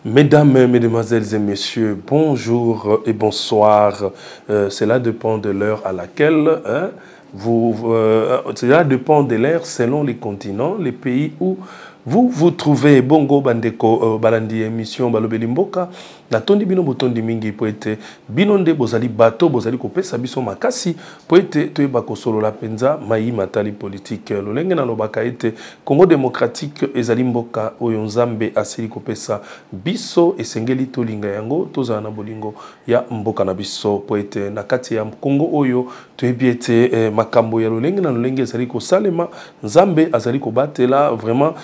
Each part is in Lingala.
Mesdames, mesdemoiselles et messieurs, bonjour et bonsoir. Cela dépend de l'heure à laquelle cela dépend de l'heure selon les continents, les pays où vous vous trouvez. Bongo bandeko balandi émission balobeli mboka na tondi bino botondi mingi po ete binonde bozali bato bozali kopesa biso makasi po ete toyeba kosolola penza mai matali politique lolenge na lobaka ete Congo démocratique ezali mboka oyo nzambe asili kopesa biso esengeli tolinga yango tozala na bolingo ya mboka na biso po ete na kati ya Congo oyo toyebi ete makambo ya lolenge na lolenge ezali kosalema nzambe azali kobatela vraiment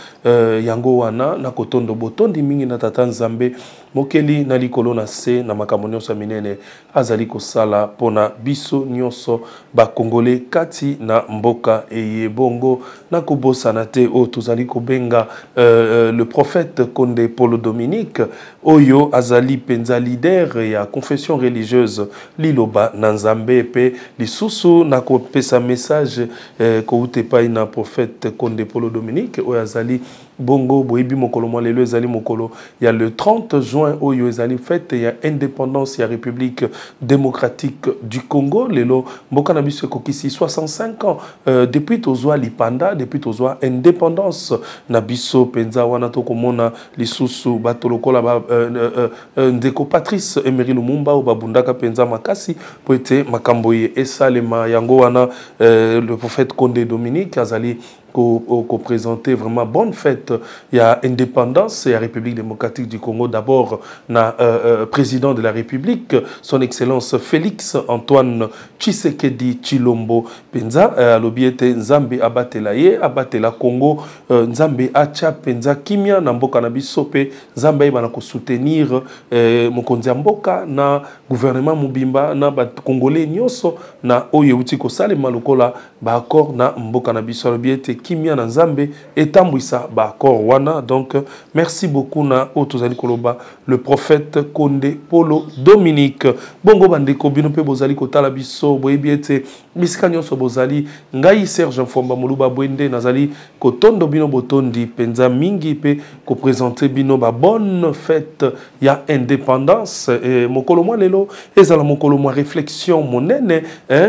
yango wana na kotondo botondi mingi na tata nzambe mokeli na likolo na se na makambo nyonso minene azali kosala pona biso nyonso ba Congolais kati na mboka eye bongo na kobosana te o tozali kobenga le prophète Konde Polo Dominique oyo azali penza leader ya confession religieuse liloba na nzambe pe lisusu na kopesa message ko utepai na prophète Konde Polo Dominique oyo azali bongo boyebi mokolo mwa lelo ezali mokolo ya le 30 juin oyo ezali fête ya indépendance ya République démocratique du Congo lelo mboka na biso kokisi 65 ans depuis tozwa lipanda depuis tozwa indépendance na biso penza wana tokomona lisusu bato lokola ba ndeko Patrice Emery Lumumba o babundaka penza makasi po ete makambo ye esalema yango wana le prophète Konde Dominique azali qu'on présenter vraiment bonne fête. Il y a indépendance, il y a République démocratique du Congo. D'abord, na président de la République, son Excellence Félix Antoine Tshisekedi Tshilombo Penza, l'obiete Nzambe abatelaye, abatela Congo, Nzambe acha Penza Kimia, Namboka Nabisope, Nzambe ibana ko soutenir Mokonzi Mboka na gouvernement Mubimba na ba Congolais nyoso na oyo uti ko salema lokola ba accord na Mboka Nabiso l'obiete Kimia na Nzambe etambwisa ba accord wana. Donc merci beaucoup na otozali koloba le prophète Konde Polo Dominique. Bongo bandeko bino pe bozali kotala biso boyebi ete bisika nyonso bozali ngai Serge Mfomba Moluba Bwende nazali kotondo bino botondi penza mingi pe ko présenter bino ba bonne fête ya indépendance et mokolo mwa lelo ezala mokolo mwa réflexion monene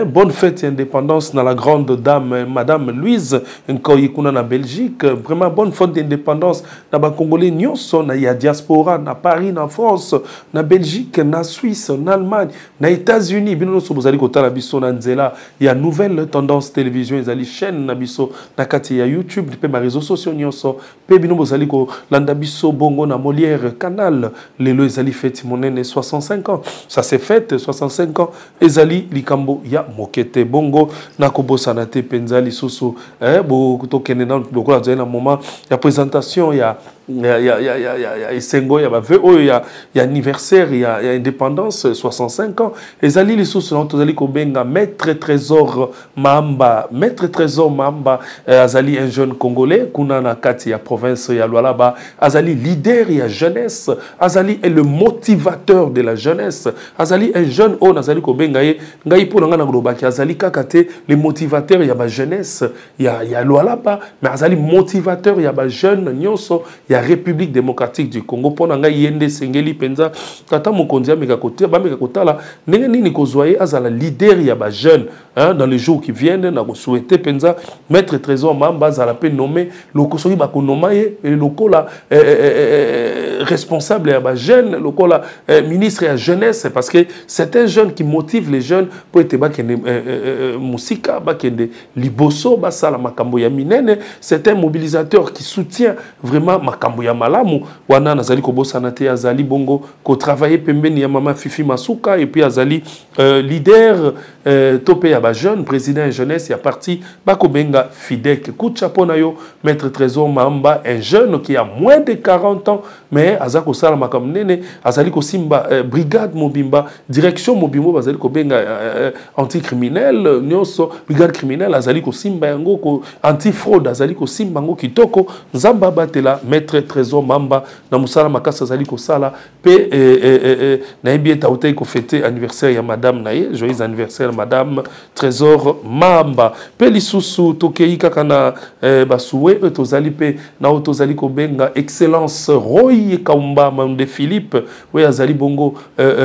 bonne fête ya indépendance na la grande dame madame Louise Nkoyi kuna na Belgique vraiment bonne fête d'indépendance na ba Congolais nyonso na ya diaspora na Paris na France na Belgique na Suisse na Allemagne na États-Unis bino so bozali kotala biso na nzela ya nouvelle tendance télévision ezali chaîne na biso na kati ya YouTube pe ma réseaux sociaux nyonso pe bino bozali ko landa biso bongo na Molière Canal lelo ezali fête monene 65 ans ça s'est fait 65 ans ezali likambo ya mokete bongo na kobosana te penza lisusu bo tokende na lokola na moment ya présentation ya esengo ya baveu oyo ya anniversaire ya indépendance 65 ans ezali lisusu na tozali kobenga maître Trésor Mamba azali un jeune congolais kuna na kati ya province ya Lualaba azali leader ya jeunesse azali le motivateur de la jeunesse azali un jeune on azali kobenga ye ngai pona ngana globaki azali kaka te le motivateur ya ba jeunesse ya Lualaba mais azali motivateur ya ba jeune nyonso ya République démocratique du Congo pona ngai yende sengeli penza tata mokonzi ameka kote ba meka kotala ndenge nini kozwaye azala leader ya ba jeune dans les jours qui viennent na ko souhaiter penza maître Trésor Mamba azala pe nommé lokosoki ba konoma ye lokola responsable ya ba jeune lokola ministre ya jeunesse parce que c'est un jeune qui motive les jeunes pour être ba kende musika ba kende liboso ba sala makambo ya minene c'est un mobilisateur qui soutient vraiment makambo ya malamu wana nazali kobosana te azali bongo ko travailler pembeni ya mama Fifi Masuka et puis azali leader topé ya ba jeune président jeunesse ya parti bakobenga Fidek kucha pona yo maître Trésor Mamba un jeune qui a moins de 40 ans mais azako sala makambo nene azali ko simba brigade mobimba direction mobimbo bazali kobenga anticriminel nyonso brigade criminelle azali ko simba yango ko anti-fraude azali ko simbango kitoko nzamba batela maître Trésor Mamba na musala makasa azali ko sala pe na ebieta utei ko fêter anniversaire ya madame naye joyeux anniversaire madame Trésor Mamba pe lisusu tokei kaka na basuwe tozali pe na tozali ko benga excellence Roy Kaumba Mande Philippe we azali bongo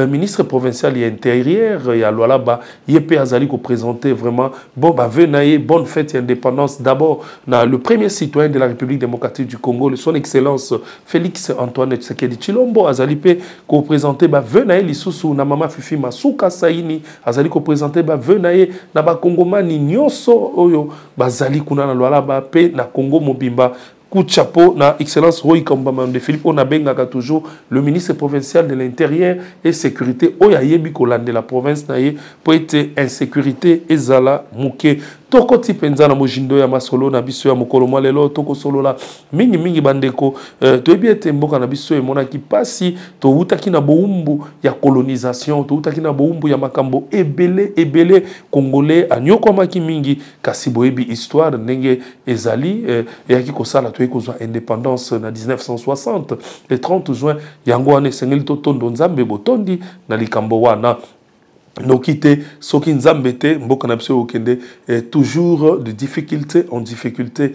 ministre provincial et intérieur ya Lualaba yepe azali ko présenter vraiment bon ba venaye bonne fête d'indépendance d'abord na le premier citoyen de la République démocratique du Congo son excellence Félix Antoine Tshisekedi Tshilombo azali pe ko présenter ba venaye lisusu na mama Fifi Masuka Saini azali ko présenter ba venaye na ba kongomani nyonso oyo bazali kuna na Lualaba pe na Congo mobimba. Coup de chapeau na excellence Roy Kamba Mande Philippe on a bengaka toujours le ministre provincial de l'intérieur et sécurité oya yebi kolande la province naye pour être insécurité ezala muke toko tipenza na mojindo ya masolo na biso ya mokolo lelo toko solo la mingi bandeko to ebiete mboka na biso e mona ki pasi to utaki na boumbu ya colonisation to utaki na boumbu ya makambo ebele congolais anyoko maki mingi kasi boyebi histoire ndenge ezali yaki kosala to ekozwa indépendance na 1960 le 30 juin yango ane sengeli to tondo nzambe botondi na likambo wana nokite soki nzambe te mboka na biso okende toujours de difficulté en difficulté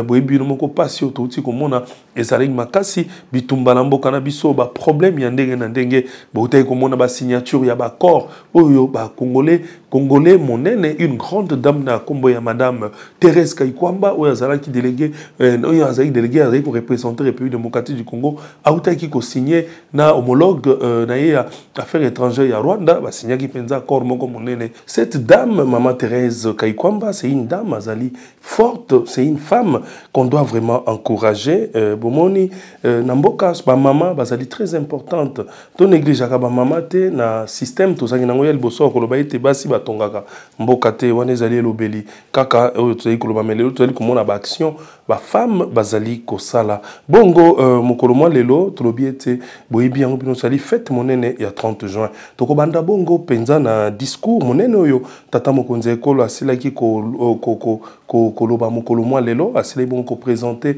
boyebi no moko pasi to uti komona ezali makasi bitumba na mboka na biso ba problème ya ndenge na ndenge botai komona ba signature ya ba corps oyo ba congolais monene une grande dame na kombo ya madame Thérèse Kaikwamba oyo azalaki délégué oyo azali délégué azali ko représenter République démocratique du Congo autaki ko signer na homologue na ya affaires étrangères ya Rwanda ba signaki penza accord moko monene. Cette dame maman Thérèse Kaikwamba c'est une dame azali forte, c'est une femme qu'on doit vraiment encourager. Bomoni namboka ba mama bazali très importante. To néglige ka ba mama te na système to zangi nango ya liboso ko loba ete basi batongaka mboka te wana ezali lobeli kaka oyo to ko loba melelo to komona ba action ba femme bazali ko sala bongo mokolo mwa lelo to lobi ete boyebi yango bino sali fête monene ya 30 juin to ko banda bongo penza na discours monene oyo tata mokonzi ekolo asilaki ko loba mokolo mwa lelo asilaki bongo ko présenter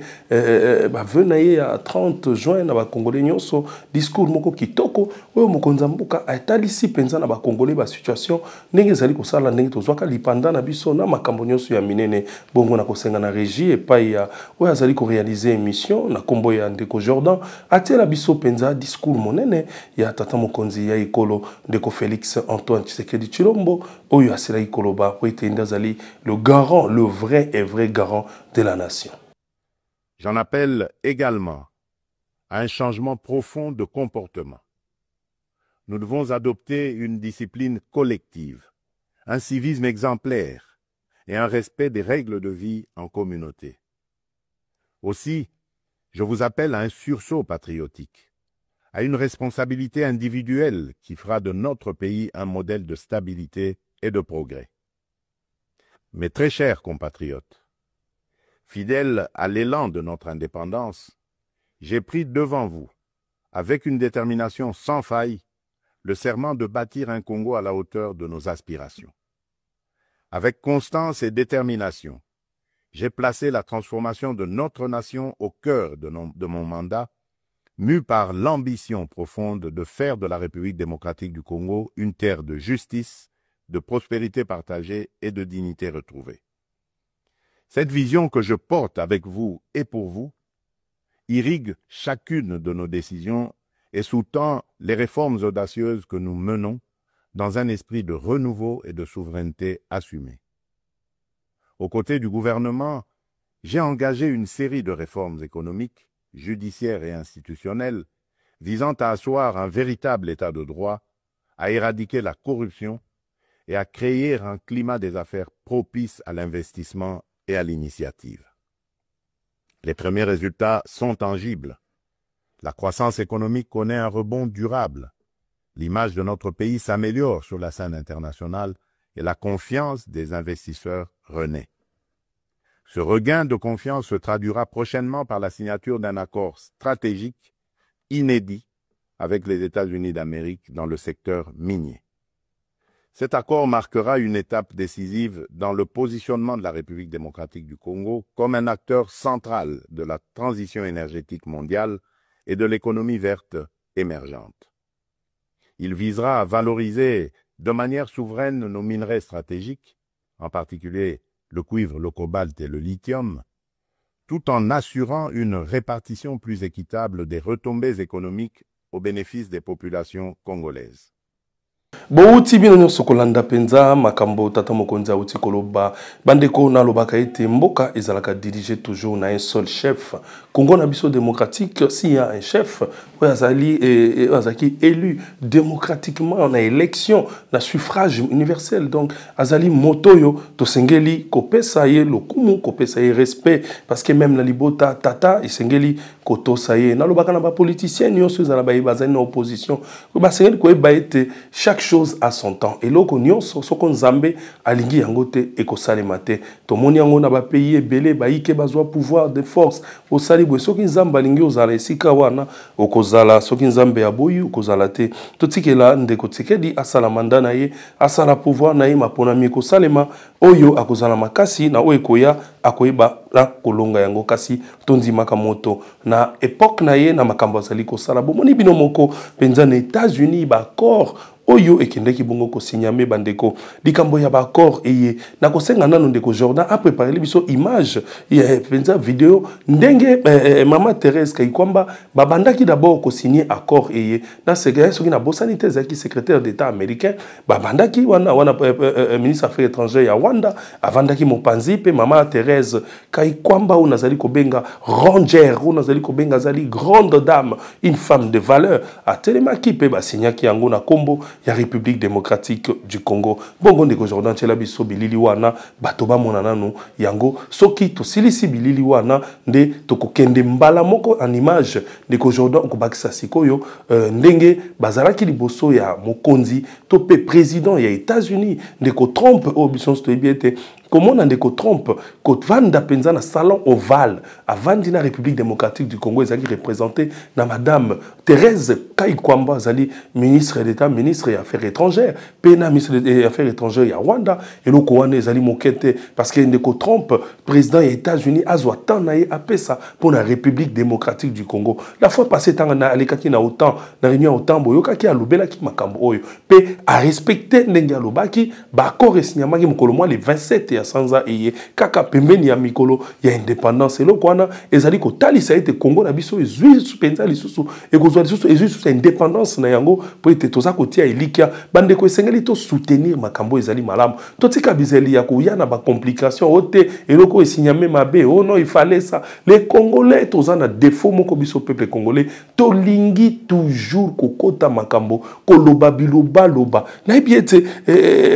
ba venaye ya 30 juin na ba congolais nyonso discours moko kitoko oyo mokonzi mbuka atalisi penza na ba congolais ba situation ndenge ezali ko sala ndenge tozwaka lipanda na biso na makambo nyonso ya minene bongo na kosenga na régie epai ya oyo azali ko réaliser émission na kombo ya ndeko Jordan atiela biso penza discours monene ya tata mokonzi ya ekolo ndeko Félix Antoine Tshisekedi Tshilombo oyo asilaki koloba po ete ndazali le garant le vrai garant de la nation. J'en appelle également à un changement profond de comportement. Nous devons adopter une discipline collective, un civisme exemplaire et un respect des règles de vie en communauté. Aussi, je vous appelle à un sursaut patriotique, à une responsabilité individuelle qui fera de notre pays un modèle de stabilité et de progrès. Mes très chers compatriotes, fidèles à l'élan de notre indépendance, j'ai pris devant vous, avec une détermination sans faille, le serment de bâtir un Congo à la hauteur de nos aspirations. Avec constance et détermination, j'ai placé la transformation de notre nation au cœur de mon mandat, mu par l'ambition profonde de faire de la République démocratique du Congo une terre de justice, de prospérité partagée et de dignité retrouvée. Cette vision que je porte avec vous et pour vous irrigue chacune de nos décisions et sous-tend les réformes audacieuses que nous menons dans un esprit de renouveau et de souveraineté assumée. Aux côtés du gouvernement, j'ai engagé une série de réformes économiques, judiciaires et institutionnelles visant à asseoir un véritable état de droit, à éradiquer la corruption et à créer un climat des affaires propice à l'investissement et à l'initiative. Les premiers résultats sont tangibles. La croissance économique connaît un rebond durable. L'image de notre pays s'améliore sur la scène internationale et la confiance des investisseurs renaît. Ce regain de confiance se traduira prochainement par la signature d'un accord stratégique inédit avec les États-Unis d'Amérique dans le secteur minier. Cet accord marquera une étape décisive dans le positionnement de la République démocratique du Congo comme un acteur central de la transition énergétique mondiale et de l'économie verte émergente. Il visera à valoriser de manière souveraine nos minerais stratégiques, en particulier le cuivre, le cobalt et le lithium, tout en assurant une répartition plus équitable des retombées économiques au bénéfice des populations congolaises. Bouti bino nyonso kolanda penza makambo tata mokonzi auti koloba bandeko na lobaka ete mboka ezalaka dirigé toujours na un seul chef. Congo na biso démocratique, s'il y a un chef, azali élu démocratiquement na élection na suffrage universel, donc azali motoyo to sengeli kopesa ye lokumu kopesa ye respect parce que même na libota tata isengeli kotosa ye na lobaka na ba politiciens nyonso ezala ba bazali na opposition ba sengeli ko eba ete chaque chose à son temps et loko nyonso soko nzambe alingi yango te ekosalema te to moni yango na ba pays ebele ba ike bazwa pouvoir de force au sali bwe soki nzambe alingi ozala esika wana okozala soki nzambe aboyi okozala te totikela ndeko tikedi asala manda na ye asala pouvoir na ye maponami ekosalema oyo akozala makasi na oyo ekoya akoyeba na kolonga yango kasi tondimaka moto na époque na ye na makambo azali kosala bomoni bino moko penza na États-Unis ba accord oyo ekendeki bongo ko signame bandeko likambo ya ba accord eye na kosenga nanu ndeko Jordan a préparé biso image ya penza vidéo ndenge mama Thérèse Kayikwamba babandaki d'abord ko signer accord eye na secrétaire soki na bosanité zaki secrétaire d'état américain babandaki wana ministre affaires étrangères ya Rwanda avandaki mopanzi pe mama Thérèse Kayikwamba on azali ko benga rangère on azali ko benga zali grande dame une femme de valeur a telemaki pe ba signaki yango na kombo ya République démocratique du Congo. Bongo ndeko Jordan tshela biso bilili wana bato ba mona nanu yango soki to silisi bilili wana nde tokokende mbala moko en image ndeko Jordan ko bakisa sikoyo ndenge bazalaki liboso ya mokonzi to pe président ya États-Unis ndeko Trump o biso to ebiete comment on ndeko Trump ko vanda penza na salon ovale avandi na République démocratique du Congo ezali représenté na madame Thérèse Kayikwamba zali ministre d'État ministre des Affaires étrangères pena ministre des Affaires étrangères ya Rwanda et le kowane ezali mokete parce que ndeko Trump président des États-Unis azwa tant na ye apesa pour la République démocratique du Congo la fois passée tant na alekaki na autant na réunion autant boyokaki alobela ki makambo oyo pe a respecter ndenge alobaki ba accord esignamaki mokolo mwa le 27 ya sanza eye kaka pembeni ya mikolo ya indépendance et le kwana ezali ko talisa ete Congo na biso ezui penza lisusu ekozwa lisusu ezui lisusu indépendance na yango po ete toza kotia elikia bande ko esengeli to soutenir makambo ezali malamu totika bizeli ya koya na ba complication ote eloko esigname mabe oh non il fallait ça les Congolais toza na défaut moko biso peuple congolais to lingi toujours kokota makambo koloba biloba loba na biete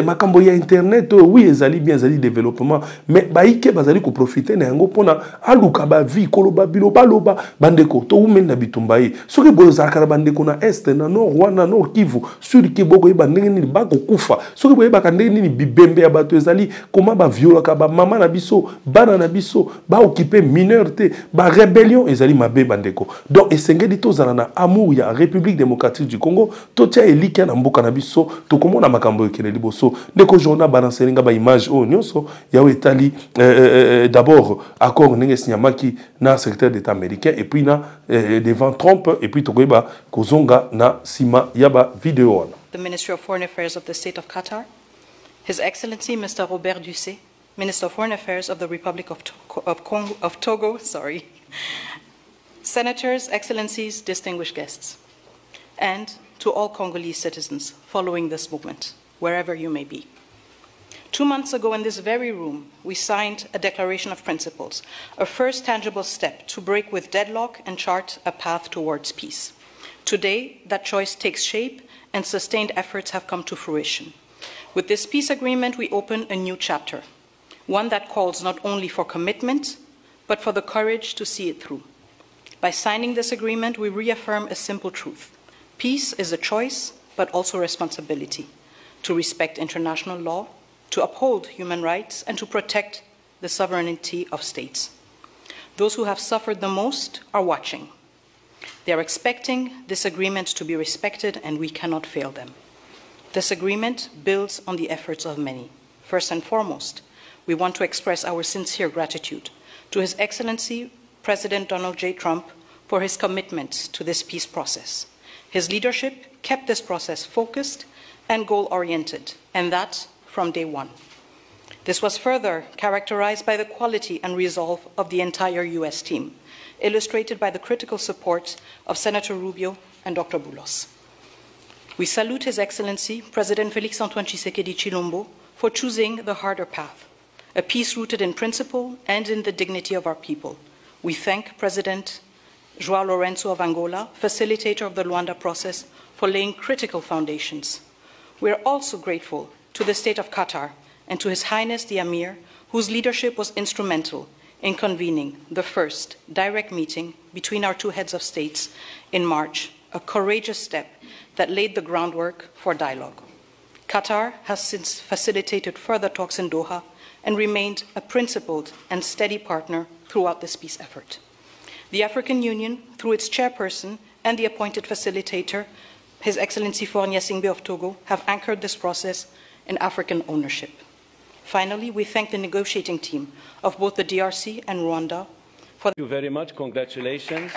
makambo ya internet oui ezali bien ezali développement mais baike bazali ko profiter na yango pona aluka ba vie koloba biloba loba bandeko to umena bitumbai soki bozaka bandeko na est na nord Rwanda nord Kivu sur Kiboko yeba ndenge ni bako kufa soki boyeba ka ndenge ni bibembe ya bato ezali koma ba viola ka ba mama na biso bana na biso ba occuper mineur te ba rébellion ezali mabe bandeko donc esengeli tozala na amour ya République démocratique du Congo totia elika na mboka na biso to komona makambo ekele liboso ndeko journal balancelinga ba image o nyonso ya etali d'abord accord ndenge signamaki na secrétaire d'état américain et puis na devant Trump et puis tokoyeba kozonga na sima yaba vidéo wana. The Ministry of Foreign Affairs of the State of Qatar, His Excellency Mr. Robert Dussé, Minister of Foreign Affairs of the Republic of Togo, Senators, Excellencies, distinguished guests, and to all Congolese citizens following this movement, wherever you may be. 2 months ago in this very room, we signed a declaration of principles, a first tangible step to break with deadlock and chart a path towards peace. Today, that choice takes shape and sustained efforts have come to fruition. With this peace agreement, we open a new chapter, one that calls not only for commitment, but for the courage to see it through. By signing this agreement, we reaffirm a simple truth. Peace is a choice, but also responsibility, to respect international law, to uphold human rights, and to protect the sovereignty of states. Those who have suffered the most are watching. They are expecting this agreement to be respected, and we cannot fail them. This agreement builds on the efforts of many. First and foremost, we want to express our sincere gratitude to His Excellency President Donald J. Trump for his commitment to this peace process. His leadership kept this process focused and goal-oriented, and that from day one. This was further characterized by the quality and resolve of the entire U.S. team, illustrated by the critical support of Senator Rubio and Dr. Boulos. We salute His Excellency President Félix-Antoine Tshisekedi Chilombo for choosing the harder path, a peace rooted in principle and in the dignity of our people. We thank President João Lourenço of Angola, facilitator of the Luanda process, for laying critical foundations. We are also grateful to the State of Qatar and to His Highness the Emir, whose leadership was instrumental in convening the first direct meeting between our two heads of states in March, a courageous step that laid the groundwork for dialogue. Qatar has since facilitated further talks in Doha and remained a principled and steady partner throughout this peace effort. The African Union, through its chairperson and the appointed facilitator, His Excellency Faure Gnassingbé of Togo, have anchored this process in African ownership. Finally, we thank the negotiating team of both the DRC and Rwanda for— Thank you very much. Congratulations.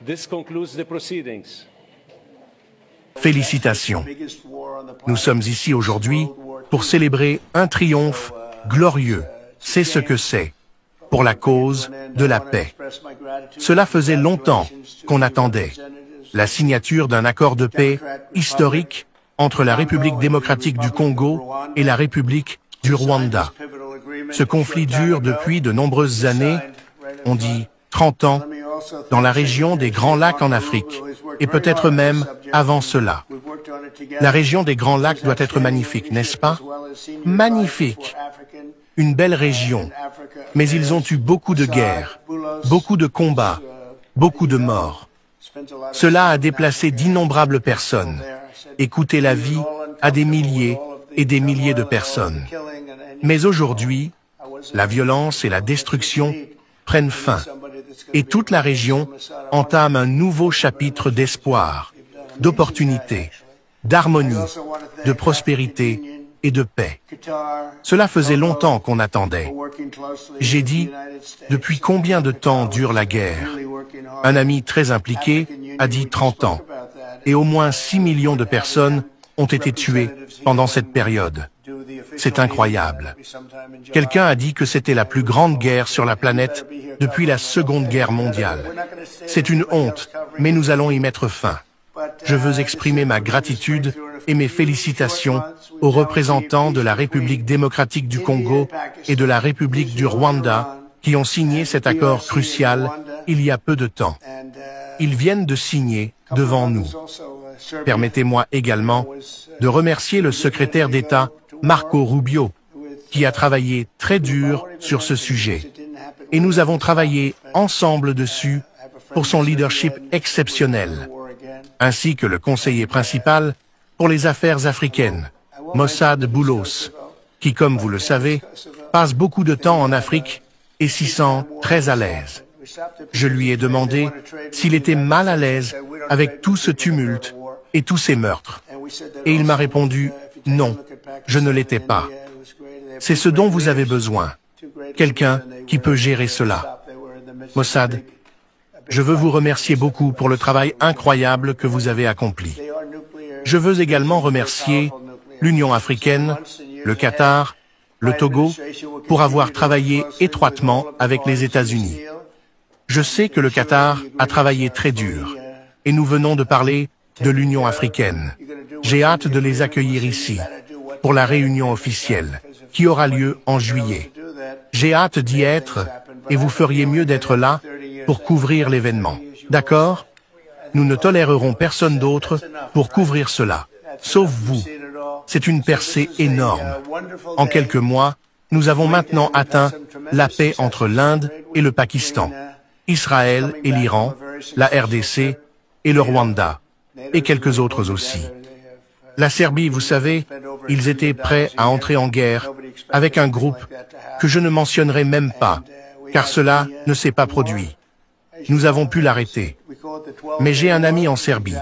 This concludes the proceedings. Félicitations. Nous sommes ici aujourd'hui pour célébrer un triomphe glorieux. C'est ce que c'est, pour la cause de la paix. Cela faisait longtemps qu'on attendait la signature d'un accord de paix historique entre la République démocratique du Congo et la République du Rwanda. Ce conflit dure depuis de nombreuses années, on dit 30 ans, dans la région des Grands Lacs en Afrique, et peut-être même avant cela. La région des Grands Lacs doit être magnifique, n'est-ce pas? Magnifique! Une belle région, mais ils ont eu beaucoup de guerres, beaucoup de combats, beaucoup de morts. Cela a déplacé d'innombrables personnes et coûté la vie à des milliers et des milliers de personnes. Mais aujourd'hui, la violence et la destruction prennent fin, et toute la région entame un nouveau chapitre d'espoir, d'opportunité, d'harmonie, de prospérité et de paix. Cela faisait longtemps qu'on attendait. J'ai dit, depuis combien de temps dure la guerre? Un ami très impliqué a dit 30 ans, et au moins 6 millions de personnes ont été tuées pendant cette période. C'est incroyable. Quelqu'un a dit que c'était la plus grande guerre sur la planète depuis la Seconde Guerre mondiale. C'est une honte, mais nous allons y mettre fin. Je veux exprimer ma gratitude et mes félicitations aux représentants de la République démocratique du Congo et de la République du Rwanda qui ont signé cet accord crucial il y a peu de temps. Ils viennent de signer devant nous. Permettez-moi également de remercier le secrétaire d'État Marco Rubio, qui a travaillé très dur sur ce sujet. Et nous avons travaillé ensemble dessus pour son leadership exceptionnel, ainsi que le conseiller principal pour les affaires africaines, Mossad Boulos, qui, comme vous le savez, passe beaucoup de temps en Afrique et s'y sent très à l'aise. Je lui ai demandé s'il était mal à l'aise avec tout ce tumulte et tous ces meurtres. Et il m'a répondu « Non, je ne l'étais pas. C'est ce dont vous avez besoin. Quelqu'un qui peut gérer cela. » Mossad, je veux vous remercier beaucoup pour le travail incroyable que vous avez accompli. Je veux également remercier l'Union africaine, le Qatar, le Togo, pour avoir travaillé étroitement avec les États-Unis. Je sais que le Qatar a travaillé très dur, et nous venons de parler de l'Union africaine. J'ai hâte de les accueillir ici, pour la réunion officielle, qui aura lieu en juillet. J'ai hâte d'y être, et vous feriez mieux d'être là pour couvrir l'événement. D'accord? Nous ne tolérerons personne d'autre pour couvrir cela, sauf vous. C'est une percée énorme. En quelques mois, nous avons maintenant atteint la paix entre l'Inde et le Pakistan, Israël et l'Iran, la RDC et le Rwanda, et quelques autres aussi. La Serbie, vous savez, Ils étaient prêts à entrer en guerre avec un groupe que je ne mentionnerai même pas, car cela ne s'est pas produit. Nous avons pu l'arrêter. Mais j'ai un ami en Serbie,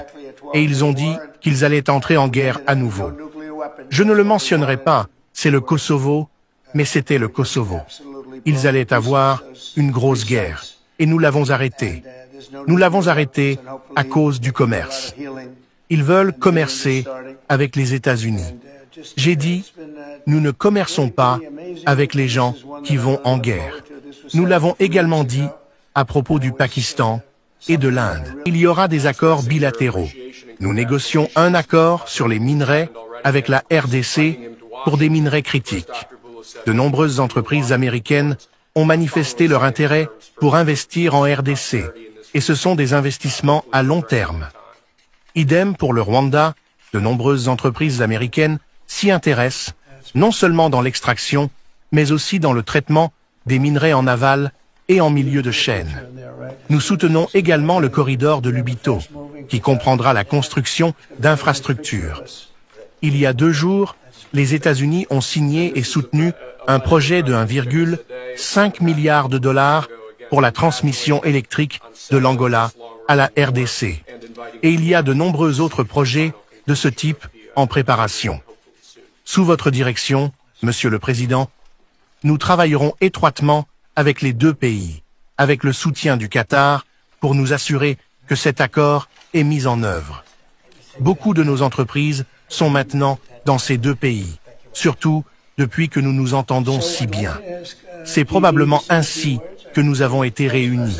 et ils ont dit qu'ils allaient entrer en guerre à nouveau. Je ne le mentionnerai pas, c'est le Kosovo, mais c'était le Kosovo. Ils allaient avoir une grosse guerre, et nous l'avons arrêté. Nous l'avons arrêté à cause du commerce. Ils veulent commercer avec les États-Unis. J'ai dit, nous ne commerçons pas avec les gens qui vont en guerre. Nous l'avons également dit à propos du Pakistan et de l'Inde. Il y aura des accords bilatéraux. Nous négocions un accord sur les minerais avec la RDC pour des minerais critiques. De nombreuses entreprises américaines ont manifesté leur intérêt pour investir en RDC, et ce sont des investissements à long terme. Idem pour le Rwanda, de nombreuses entreprises américaines s'y intéressent, non seulement dans l'extraction, mais aussi dans le traitement des minerais en aval et en milieu de chaîne. Nous soutenons également le corridor de Lubito, qui comprendra la construction d'infrastructures. Il y a 2 jours, les États-Unis ont signé et soutenu un projet de 1,5 milliard de dollars pour la transmission électrique de l'Angola à la RDC. Et il y a de nombreux autres projets de ce type en préparation. Sous votre direction, Monsieur le Président, nous travaillerons étroitement avec les 2 pays, avec le soutien du Qatar, pour nous assurer que cet accord est mis en œuvre. Beaucoup de nos entreprises sont maintenant dans ces 2 pays, surtout depuis que nous nous entendons si bien. C'est probablement ainsi que nous avons été réunis.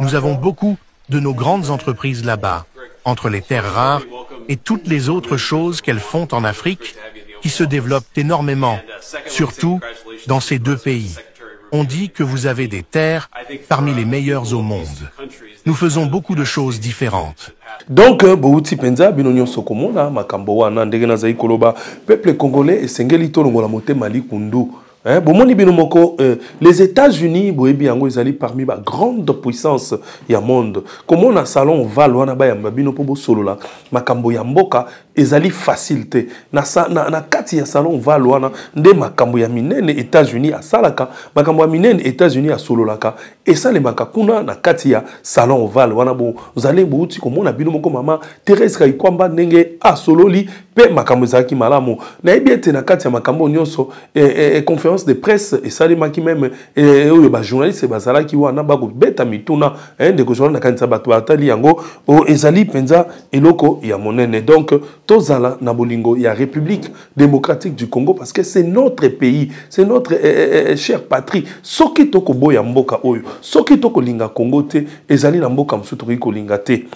Nous avons beaucoup de nos grandes entreprises là-bas, entre les terres rares et toutes les autres choses qu'elles font en Afrique, qui se développent énormément, surtout dans ces 2 pays. On dit que vous avez des terres parmi les meilleures au monde. Nous faisons beaucoup de choses différentes. Donc, Bouti Penza, Binonyo Sokomona, Makambo wana, ndenge nazali koloba, peuple congolais esengeli tolongola motema likundu. Bomoni binomoko, les États-Unis, boyebi yango ezali parmi ba grande puissance ya monde. Comment na salon val wana ba yamba bino po solola, makambo ya mboka ezali facilité. Na kati ya salon val wana nde makambo ya minene États-Unis asalaka, makambo ya minene États-Unis asololaka. Et ça les makakuna na kati ya salon val wana bo zali bouti komona binomoko mama Thérèse Kaikwamba ndenge asololi pe makambo ezaki malamu. Na ebiete na kati ya makambo nyonso conférence de presse et ça les maki même ba journaliste bazala ki wana ba ko beta mituna de ko journal na kanisa bato batali yango o ezali penza eloko ya monene. Donc tozala na bolingo ya République démocratique du Congo parce que c'est notre pays, c'est notre chère patrie. Soki toko boya mboka oyo, soki toko linga Congo te ezali na mboka msuto ko linga te.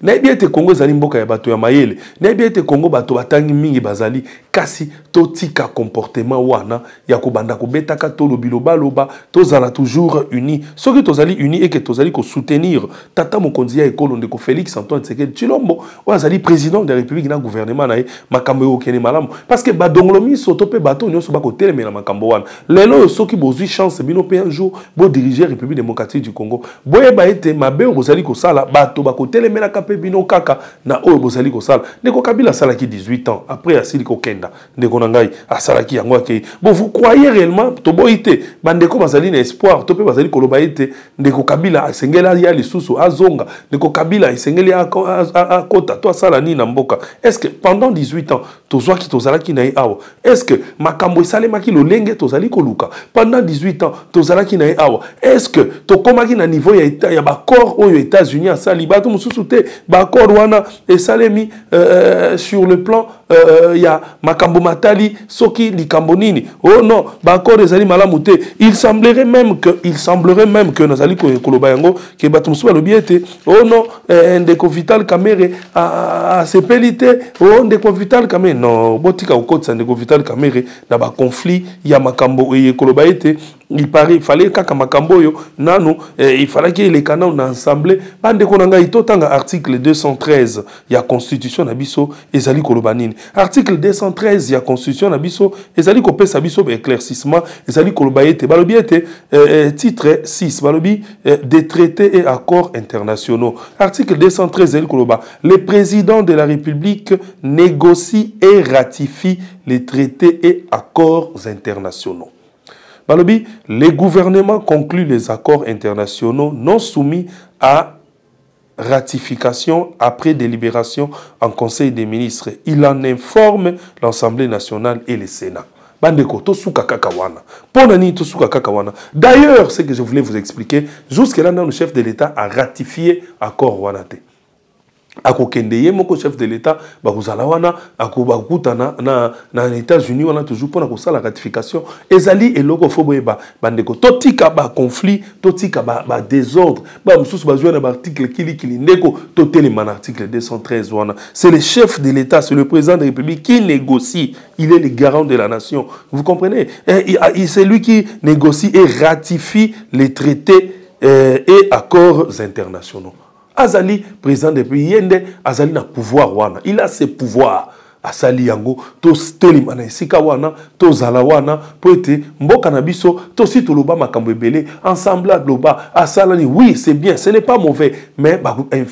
Na ebiete Congo zali mboka ya bato ya mayele. Na ebiete Congo bato batangi mingi bazali kasi totika comportement wana ya kobanda kobetaka tolo biloba loba tozala toujours unis. Soki tozali unis et que tozali ko soutenir tata mokonzi ya ekolo ndeko Félix Antoine Tshisekedi Tshilombo wazali président de la République na gouvernement na makambo yo kene malamu parce que badongolomi soto pe bato nyonso bako telemela makambo wana. Lelo soki bozui chance bino pe un jour bo diriger République démocratique du Congo. Boye ba ete mabe bozali ko sala bato bako telemela kape bino kaka na oyo bozali ko sala. Ndeko Kabila sala ki 18 ans après asili ko kenda. Ndeko nangai asalaki yango ke. Bon vous croyez réellement to boite bandeko bazali na espoir to pe bazali ko loba ete ndeko Kabila asengela ya lisusu azonga ndeko Kabila esengeli a kota to asala ni na mboka. Est-ce que pendant 18 ans tozwa ki tozala ki na awa est-ce que makambo esalema ki lolenge tozali ko luka pendant 18 ans tozala ki na awa est-ce que to komaki na niveau ya ba corps oyo États-Unis asali bato mususu te ba corps wana esalemi sur le plan ya makambo matali soki likambo nini oh non ba corps ezali malamu te il semblerait même que nazali koloba yango ke bato mususu balobi ete oh non ndeko Vital Kamerhe a sepelite oh ndeko Vital Kamerhe non botika okotsa ndeko Vital Kamerhe na ba conflit ya makambo eye koloba ete il fallait kaka makambo yo nanu il fallait que les canaux ensemble bande konanga itotanga article 213 ya constitution na biso ezali koloba nini article 213 ya constitution na biso ezali kopesa biso éclaircissement ezali koloba ete balobi ete titre 6 balobi des traités et accords internationaux article 213 ezali koloba le président de la République négocie et ratifie les traités et accords internationaux. Balobi, les gouvernements concluent les accords internationaux non soumis à ratification après délibération en Conseil des ministres. Il en informe l'Assemblée nationale et le Sénat. Bandeko, tosuka kakawana. Ponani tosuka kakawana. D'ailleurs, ce que je voulais vous expliquer, jusque-là, le chef de l'État a ratifié l'accord Wanate. Akokendeye moko chef de l'État bakuzala wana akubakuta na États-Unis wana toujours pour la ratification ezali eloko foboyeba bandeko totika ba conflit totika ba désordre ba mususu bazwa na article kili ndeko totelema na article 213 wana c'est le chef de l'État c'est le président de la République qui négocie il est le garant de la nation vous comprenez c'est lui qui négocie et ratifie les traités et accords internationaux. Azali, président de pays, Azali na pouvoir wana. Il a ses pouvoirs. Asali yango, to stelimana esika wana, to zala wana, po ete mboka na biso, to si to loba makambo ebele, ensemble loba, asalani, oui, c'est bien, ce n'est pas mauvais, mais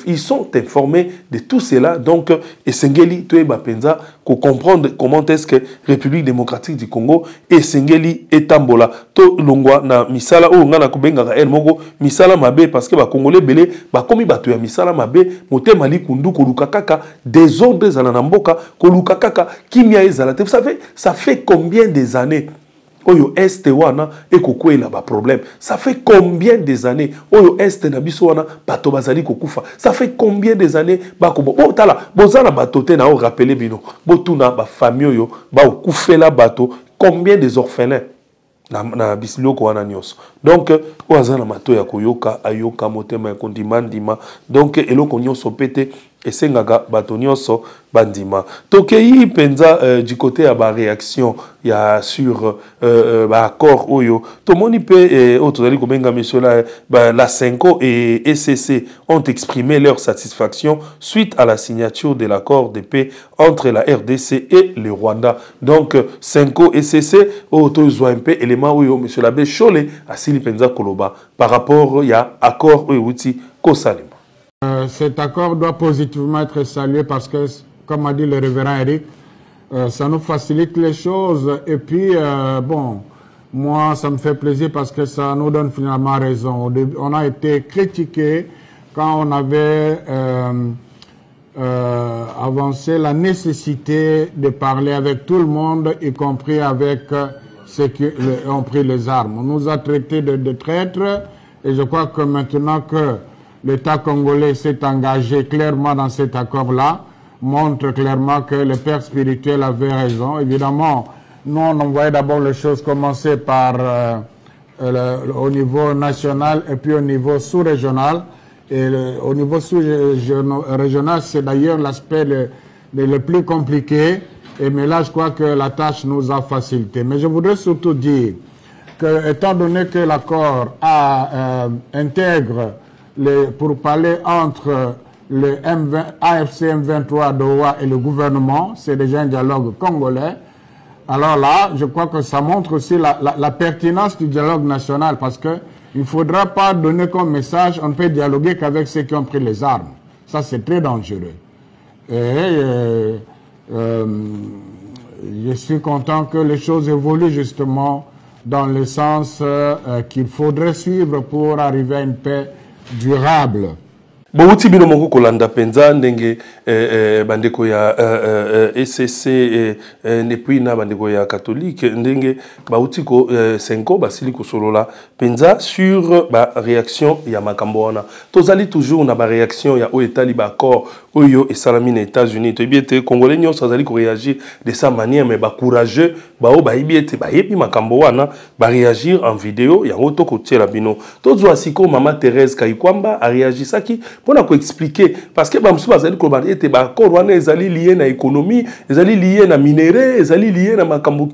ils sont informés de tout cela, donc, Esengeli, to eba penza, pour comprendre comment est-ce que République démocratique du Congo, Esengeli, etambola, to longwa na misala, ou ngana kubenga el mogo, misala mabe, parce que ba Congolais belé, ba komi batu ya misala mabe, mote mali kundu, kolukakaka, désordres ananamboka, Kakaka, Kimia Ezalate. Vous savez, ça fait combien des années Oyo Est wana ekoko ela ba problème. Ça fait combien des années Oyo Est na biso wana bato bazali kokufa. Ça fait combien des années bakobo. Oh tala, bozala bato te na o rappeler bino. Botuna ba famille yo ba okufela bato. Combien des orphelins na bisiloko wana nyos. Donc oazana mato ya koyoka ayoka motema ya kondimandima. Donc eloko nyonso pete esengaga bato nyonso bandima. Tokei penza du côté à ba réaction ya sur ba accord oyo. Tomoni pe otozali kobenga monsieur la Senko et ECC ont exprimé leur satisfaction suite à la signature de l'accord de paix entre la RDC et le Rwanda. Donc Senko et ECC otozo un peu élément oyo monsieur l'abbé Chole asili penza koloba par rapport ya accord oyo uti kosalema. Cet accord doit positivement être salué parce que, comme a dit le révérend Eric, ça nous facilite les choses. Et puis, bon, moi, ça me fait plaisir parce que ça nous donne finalement raison. On a été critiqué quand on avait avancé la nécessité de parler avec tout le monde, y compris avec ceux qui ont pris les armes. On nous a traités de traîtres et je crois que maintenant que l'État congolais s'est engagé clairement dans cet accord-là, montre clairement que le père spirituel avait raison. Évidemment, nous, on voyait d'abord les choses commencer par au niveau national et puis au niveau sous-régional. Et au niveau sous-régional, c'est d'ailleurs l'aspect le plus compliqué. Mais là, je crois que la tâche nous a facilité. Mais je voudrais surtout dire que, étant donné que l'accord intègre pour parler entre le AFC M23 d'Owa et le gouvernement, c'est déjà un dialogue congolais. Alors là, je crois que ça montre aussi la pertinence du dialogue national parce que il ne faudra pas donner comme message on ne peut dialoguer qu'avec ceux qui ont pris les armes. Ça, c'est très dangereux. Et je suis content que les choses évoluent justement dans le sens qu'il faudrait suivre pour arriver à une paix durable. Bouti bino moko kolanda penza ndenge bandeko ya ECC nepui na bandeko ya catholique ndenge bauti ko Senko basili ko solola penza sur ba réaction ya makambo wana tozali toujours na ba réaction ya o etali ba accord oyo esalami na États-Unis to biete congolais nyonso azali ko réagir de sa manière mais ba courageux ba o ba biete ba yebi makambo wana ba réagir en vidéo ya auto ko tiela bino tozo asiko mama Thérèse Kayikwamba a réagi saki mpona koexplike parce que bamosusu bazali koloba ete baaccord wana ezali lié na économie, ezali lié na minere, ezali lié na makambo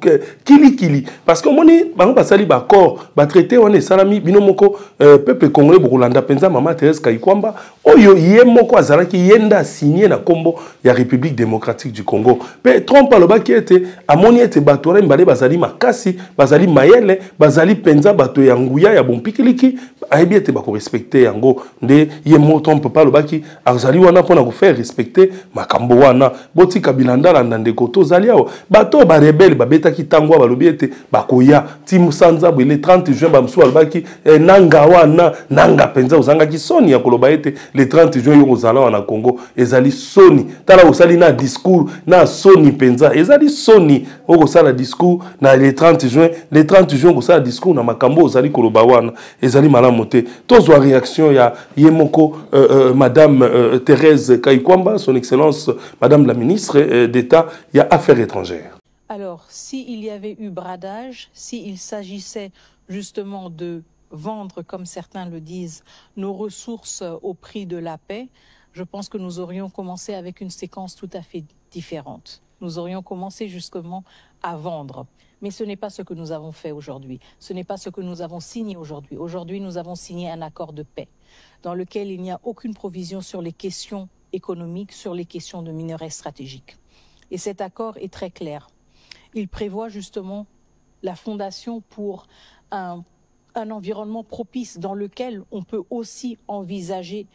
kilikili parce que omoni bango basali baaccord batraité wana esalami bino moko peuple congolais bokolanda mpenza mama Thérèse Kayikwamba oyo ye moko azalaki yenda signé na kombo ya République démocratique du Congo. Pe Trump alobaki ete amoni ete bato wana mibale bazali makasi, bazali mayele, bazali penza bato ya nguya ya bompikiliki, ayebi ete bako respecter yango. Nde ye mo Trump pa alobaki azali wana pona ko faire respecter makambo wana. Boti Kabilanda landa ndeko tozali awo. Bato ba rebelle babetaki tangwa balobi ete bakoya Timu Sanza le 30 juin bamsu alobaki nanga wana nanga penza ozanga ki soni ya koloba ete le 30 juin yo ozala wana Congo ezali soni tala osali na discours na soni penza ezali soni okosala discours na le 30 juin okosala discours na makambo ozali koloba wana ezali malamu te tozwa réaction ya yemoko madame Thérèse Kayikwamba, son excellence madame la ministre d'État ya affaires étrangères. Alors, s'il y avait eu bradage, s'il s'agissait justement de vendre, comme certains le disent, nos ressources au prix de la paix, je pense que nous aurions commencé avec une séquence tout à fait différente. Nous aurions commencé justement à vendre. Mais ce n'est pas ce que nous avons fait aujourd'hui. Ce n'est pas ce que nous avons signé aujourd'hui. Aujourd'hui, nous avons signé un accord de paix dans lequel il n'y a aucune provision sur les questions économiques, sur les questions de minerais stratégiques. Et cet accord est très clair. Il prévoit justement la fondation pour un environnement propice dans lequel on peut aussi envisager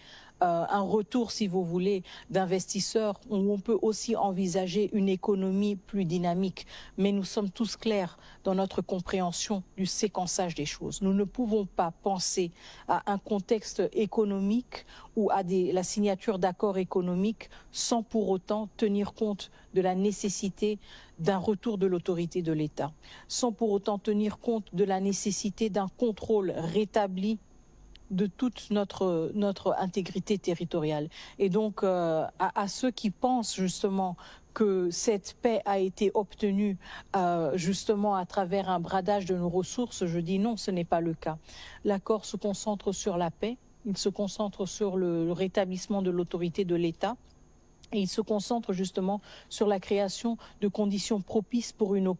un retour, si vous voulez, d'investisseurs, où on peut aussi envisager une économie plus dynamique. Mais nous sommes tous clairs dans notre compréhension du séquençage des choses. Nous ne pouvons pas penser à un contexte économique ou à la signature d'accords économiques sans pour autant tenir compte de la nécessité d'un retour de l'autorité de l'État, sans pour autant tenir compte de la nécessité d'un contrôle rétabli de toute notre intégrité territoriale. Et donc, à ceux qui pensent justement que cette paix a été obtenue justement à travers un bradage de nos ressources, je dis non, ce n'est pas le cas. L'accord se concentre sur la paix, il se concentre sur le rétablissement de l'autorité de l'État, et il se concentre justement sur la création de conditions propices pour une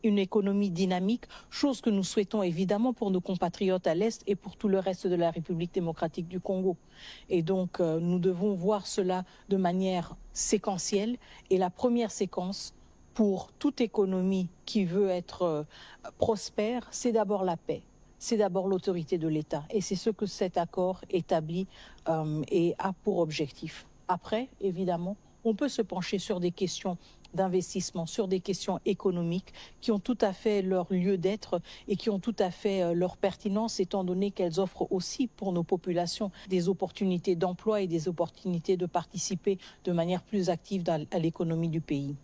économie dynamique, chose que nous souhaitons évidemment pour nos compatriotes à l'Est et pour tout le reste de la République démocratique du Congo. Et donc nous devons voir cela de manière séquentielle. Et la première séquence pour toute économie qui veut être prospère, c'est d'abord la paix. C'est d'abord l'autorité de l'État. Et c'est ce que cet accord établit et a pour objectif. Après, évidemment, on peut se pencher sur des questions d'investissement, sur des questions économiques qui ont tout à fait leur lieu d'être et qui ont tout à fait leur pertinence, étant donné qu'elles offrent aussi pour nos populations des opportunités d'emploi et des opportunités de participer de manière plus active à l'économie du pays.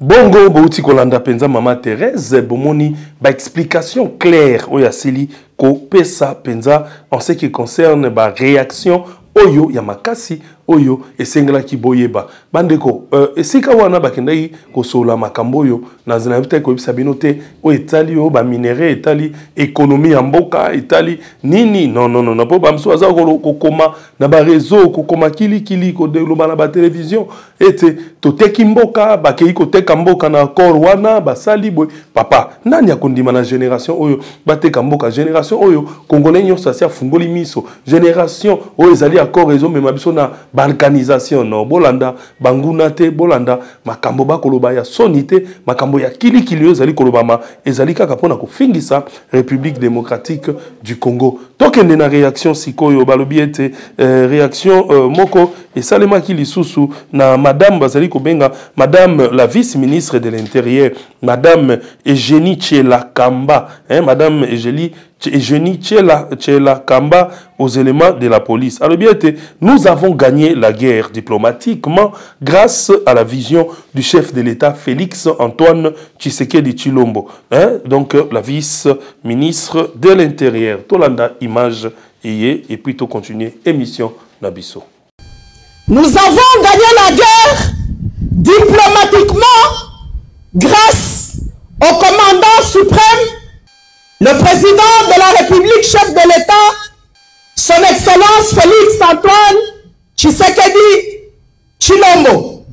Bongo bouti kolanda penza mama Thérèse bomoni ba explication claire oya sili ko pesa penza en ce qui concerne ba réaction oyo ya makasi oyo esengela kiboyeba bandeko esika wana bakendai kosola makambo oyo na zina bita ko bisa binote o etali o ba minéraux etali économie ya mboka etali nini non na po bamso aza kokoma na ba réseau kokoma kili ko deloba na ba télévision ete toteki mboka bakei ko teka mboka na accord wana basali boy papa nani akondima na génération oyo bateka mboka génération oyo congolais nyoso asia fungoli miso génération oyo ezali accord ezo mema biso na balkanisation no bolanda banguna te bolanda makambo bakoloba ya sonité makambo ya kilikili ezali kolobama ezali kaka pona kofingisa République démocratique du Congo. Tokende na réaction sikoyo balobi ete réaction moko esalemaki lisusu na madame bazali kobenga madame la vice-ministre de l'Intérieur madame Eugénie Tshela-Kamba madame Eugénie Tshela-Kamba aux éléments de la police. Alors bien, nous avons gagné la guerre diplomatiquement grâce à la vision du chef de l'État Félix Antoine Tshisekedi Tshilombo, donc la vice-ministre de l'Intérieur. Tolanda image et puis tout continuer émission Nabiso. Nous avons gagné la guerre diplomatiquement grâce au commandant suprême, le président de la République, chef de l'État, son Excellence Félix Antoine Chilombo.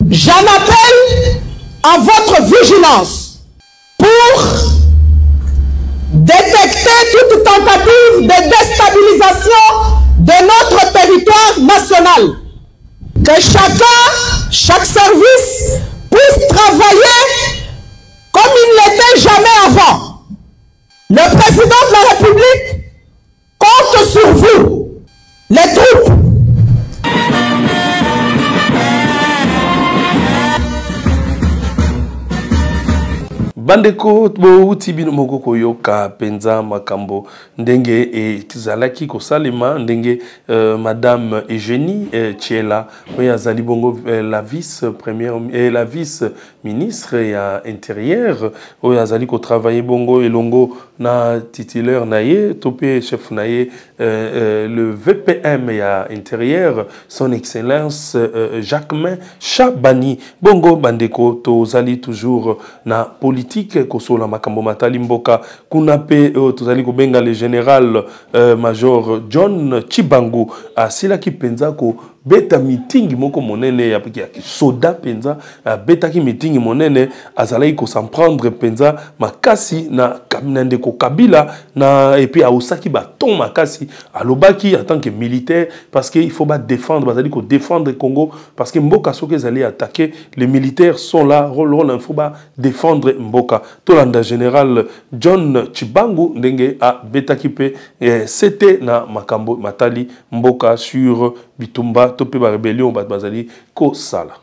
J'en appelle à votre vigilance pour détecter toute tentative de déstabilisation de notre territoire national. Que chaque service puisse travailler comme il n'était jamais avant. Le président de la République compte sur vous, les troupes. Bandeko bouti bino moko koyoka penza makambo ndenge e tizalaki kosalema ndenge madame Eugénie Tchiela oya zali bongo la vice première et la vice ministre ya intérieur oya zali ko travailler bongo elongo na titulaire naye topé chef naye le VPM ya intérieur son excellence Jacquemain Chabani bongo bandeko to zali toujours na politique kosola makambo matali mboka kuna pe tozali kobenga le général major John Chibangu asila ki penza ko beta meeting moko monene ya soda penza beta ki meeting monene azalaki ko s'en prendre penza makasi na ndeko Kabila na et puis aosaki baton makasi alobaki en tant que militaire parce que il faut pas défendre bazali ko défendre Congo parce que mboka soki ezali attaquer les militaires sont là rôle il faut pas défendre mboka tolanda général John Chibangu ndenge a beta ki pe c'était na makambo matali mboka sur bitumba topé ba rébellion bazali ko sala.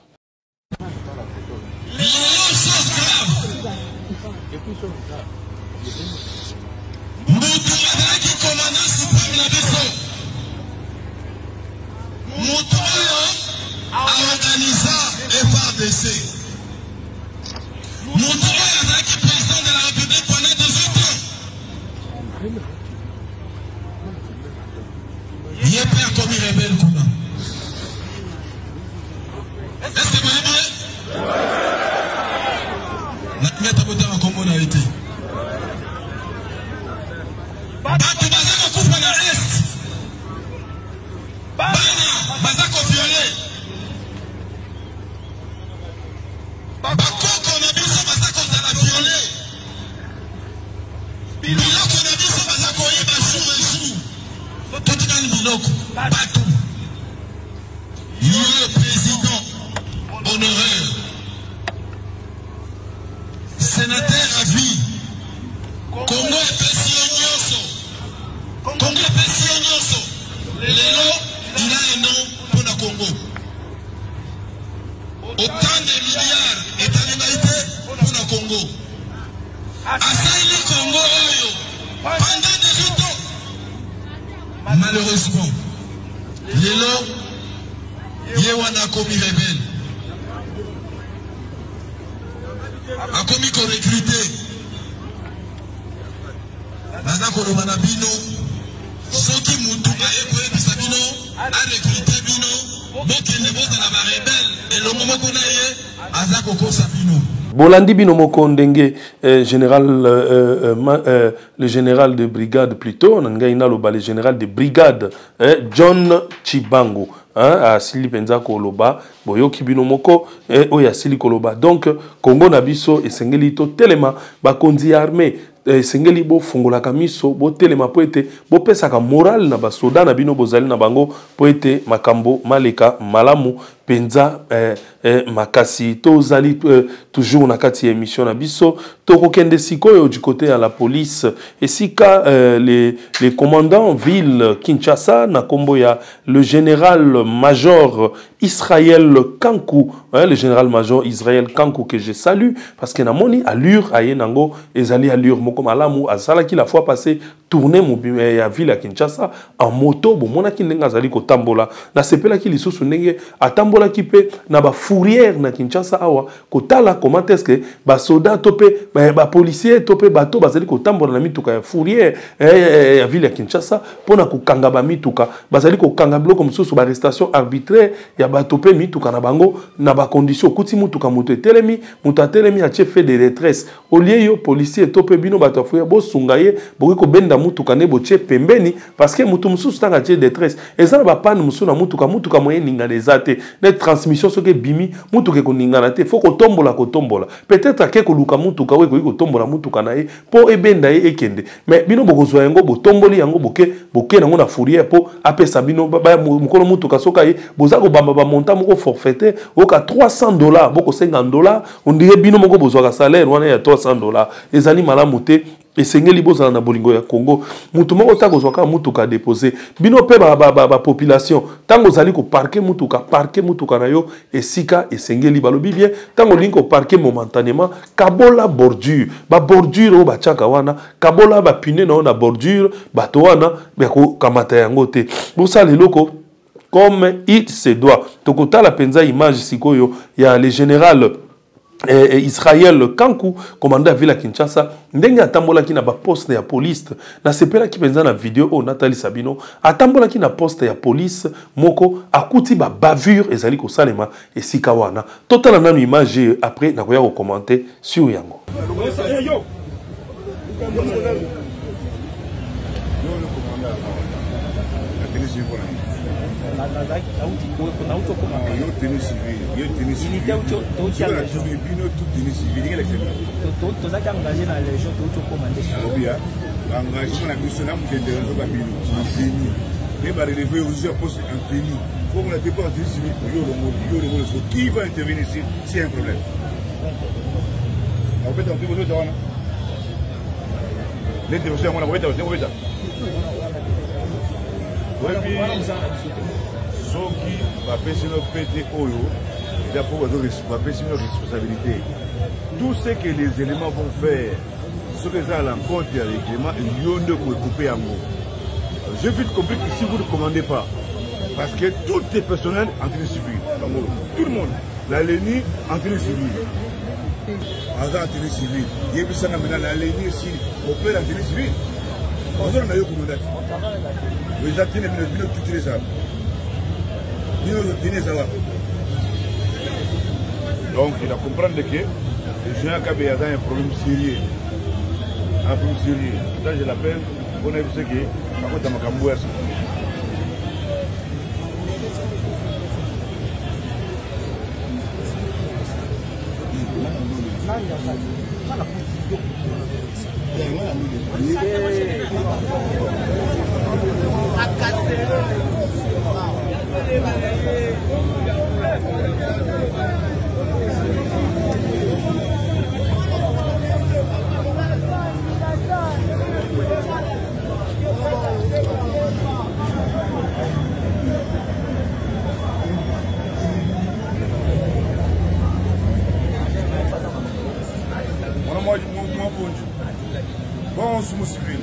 Le président honoraire, sénateur à vie, Congo est président. Congo est président. Lélo, il a un nom pour le Congo. Autant de milliards et d'animalité pour le Congo. Assaili Congo pendant 18 ans. Malheureusement, Lélo, Yewana a commis rebelle. A commis qu'on recruté. Nana Kolomana Bino, Soki Moutuka Ekoe Bisabino, a recruté Bino, Bokene Bosa la rebelle, et le moment qu'on a eu, Azakoko Sabino. Bolandi Binomoko Ndenge, le général de brigade plutôt, le général de brigade, John Chibangu. A Sili Penza Koloba, Boyoki Binomoko, Oya Sili Koloba. Donc, Congo Nabiso et Sengelito Telema, Bakonzi armée. Sengeli bo fungola kamiso bo telema poete bo pesa ka moral na basoda na bino bozali na bango poete makambo maleka malamu penza makasi to zali toujours na kati émission na biso to kokende sikoyo du côté à la police et sika les commandants ville Kinshasa na kombo ya le général major Israël Kankou le général major Israël Kankou que je salue parce que na moni allure ayenango ezali allure comme alamu azalaki la fois passée tourner ya ville à Kinshasa en moto bo monaki ndenga zali ko tambola na sepela ki lisusu ndenge atambola ki pe na ba fourrière na Kinshasa awa ko tala comment est-ce que ba soda topé ba policier topé bato bazali ko tambola na mituka ya fourrière ya ville à Kinshasa pona ko kanga ba mituka bazali ko kanga bloko mususu ba arrestation arbitraire ya ba topé mituka na bango na ba condition kuti mutuka moto telemi a chef de détresse au lieu yo policier topé bino bato fourrière bo sungaye bo ko benda mutuka ne boche pembeni parce que mutu mususu tanga tie détresse ezana ba panne musu na mutuka moyen ninga ezate na transmission soke bimi mutuka ko ninga na te faut ko tombola peut-être ke ko luka mutuka we ko tombola mutuka na e po ebenda e ekende mais bino bokozwa yango botomboli yango boke nango na fourrière po apesa bino ba mukolo mutuka soka ye boza ko bamba ba montant moko forfaitaire oka $300 boko $50 on dirait bino moko bozwa ka salaire wana ya $300 ezali malamu te esengeli bozala na bolingo ya Congo mutu moko tango zwaka mutuka déposer bino pe ba population tango zali ko parquer mutuka na yo esika esengeli balobi bien tango linko parquer momentanément kabola bordure ba bordure ba chaka wana kabola ba pine na bordure bato wana ba ko kamata yango te bosala loko comme il se doit tokotala penza image sikoyo ya le général Israël Kankou, commandant à Villa Kinshasa, ndenge atambola ki na ba poste ya police, na sepela ki penza na vidéo o Nathalie Sabino, atambola ki na poste ya police moko akuti ba bavure ezali ko salema esika wana. Total na image après na koya ko commenter sur yango. Qui va intervenir ici s'il y a un problème? Soki bapesi no pete oyo il faut bapesi no responsabilité. Tout ce que les éléments vont faire ce que ça à l'encontre du règlement ils ont de couper en mots. J'ai vite compris que si vous ne commandez pas parce que tout est personnel en tenue civile, tout le monde la LENI en tenue civile. En tenue civile, il y a plus ça maintenant la LENI ici opère en tenue civile. On a eu commandant. Vous avez tenu le tout les armes. Donc il a comprendre que le général Kabé a un problème sérieux. Un problème sérieux. Ça je l'appelle, on a vu ce qui est, par contre, dans ma cambouesse. Bon, c'est mon civil.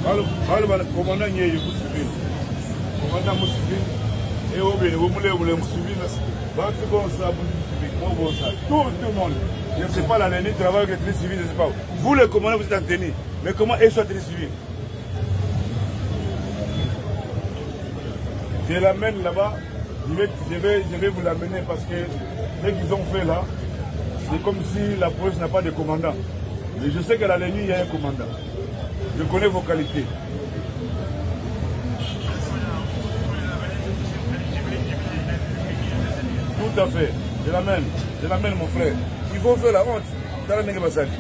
Le commandant est civil. Commandant civil. Et au béni, vous voulez civil. Tout le monde. Je ne sais pas la l'année travaille avec les civils, je ne sais pas. Vous, le commandant, vous êtes en tenue. Mais comment est-ce que les civils? Je l'amène là-bas. Je vais vous l'amener parce que ce qu'ils ont fait là, c'est comme si la police n'a pas de commandant. Mais je sais qu'à la ligne, il y a un commandant. Je connais vos qualités. Tout à fait. Je l'amène mon frère. Il faut faire la honte. Dans la négociation.